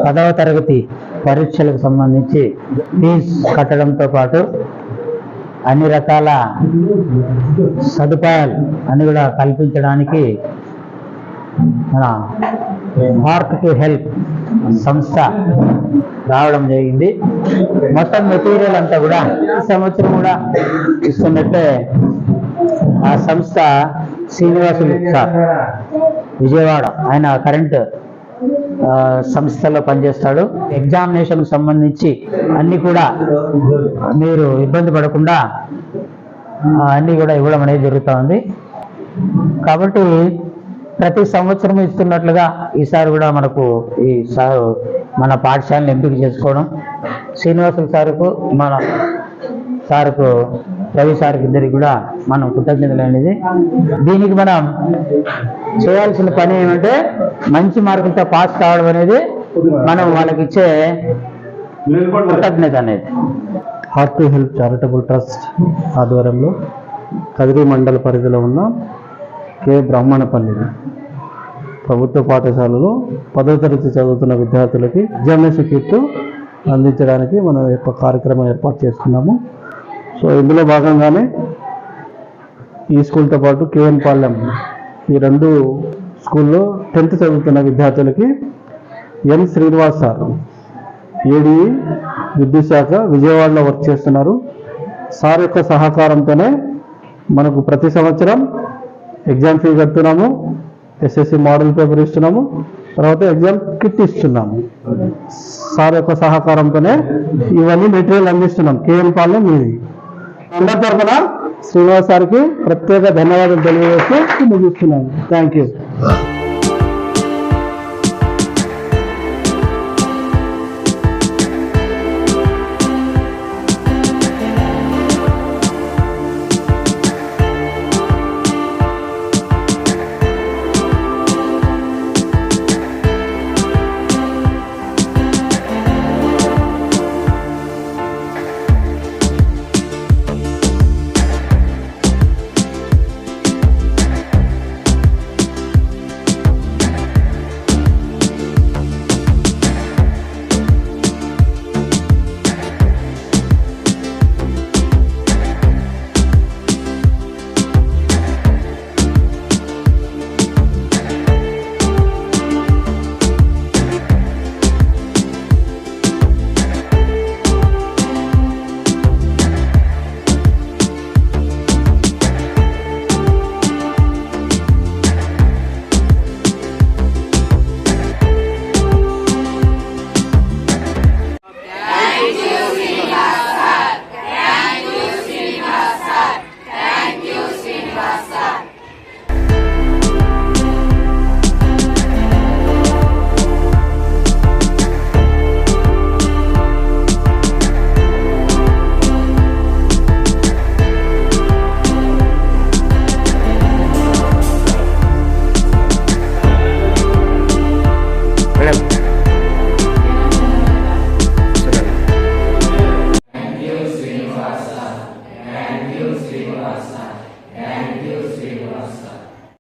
10వ తరగతి పరీక్షలకు సంబంధించి ఫీజు కట్టడంతో పాటు అన్ని రకాల సదుపాయాలు అన్ని కూడా కల్పించడానికి మన హార్ట్ టు హెల్ప్ సంస్థ రావడం జరిగింది. మొత్తం మెటీరియల్ అంతా కూడా ఈ సంవత్సరం కూడా ఇస్తున్నట్లే ఆ సంస్థ శ్రీనివాసులు సార్ విజయవాడ, ఆయన కరెంట్ సంస్థలో పనిచేస్తాడు. ఎగ్జామినేషన్ సంబంధించి అన్ని కూడా మీరు ఇబ్బంది పడకుండా అన్ని కూడా ఇవ్వడం అనేది జరుగుతూ ఉంది. కాబట్టి ప్రతి సంవత్సరం ఇస్తున్నట్లుగా ఈసారి కూడా మనకు ఈ సారు మన పాఠశాలను ఎంపిక చేసుకోవడం, శ్రీనివాసులు సారుకు మన సారుకు రవి సార్కి ఇద్దరికి కూడా మనం కృతజ్ఞతలు అనేది. దీనికి మనం చేయాల్సిన పని ఏమంటే మంచి మార్కులతో పాస్ కావడం అనేది మనం వాళ్ళకి ఇచ్చే కృతజ్ఞత అనేది. Heart to help charitable trust ఆధ్వర్యంలో కదిరి మండల పరిధిలో ఉన్న కె బ్రాహ్మణపల్లి ప్రభుత్వ పాఠశాలలో 10వ తరగతి చదువుతున్న విద్యార్థులకి ఎగ్జామినేషన్ కిట్ అందించడానికి మనం యొక్క కార్యక్రమం ఏర్పాటు చేసుకున్నాము. సో ఇందులో భాగంగానే ఈ స్కూల్తో పాటు కేఎన్ పాలెం ఈ 2 స్కూల్లో 10th చదువుతున్న విద్యార్థులకి ఎన్ శ్రీనివాస్ సార్ ఏడీఈ విద్యుత్ శాఖ విజయవాడలో వర్క్ చేస్తున్నారు. సార్ యొక్క సహకారంతోనే మనకు ప్రతి సంవత్సరం ఎగ్జామ్ ఫీ కడుతున్నాము, ఎస్ఎస్సి మోడల్ పేపర్ ఇస్తున్నాము, తర్వాత ఎగ్జామ్ కిట్ ఇస్తున్నాము. సార్ యొక్క సహకారంతోనే ఇవన్నీ మెటీరియల్ అందిస్తున్నాం. కేఎన్ పాలెం ఇది. అందరి తరఫున శ్రీనివాస్ సార్కి ప్రత్యేక ధన్యవాదాలు తెలియజేస్తూ ముగిస్తున్నాను. Thank you.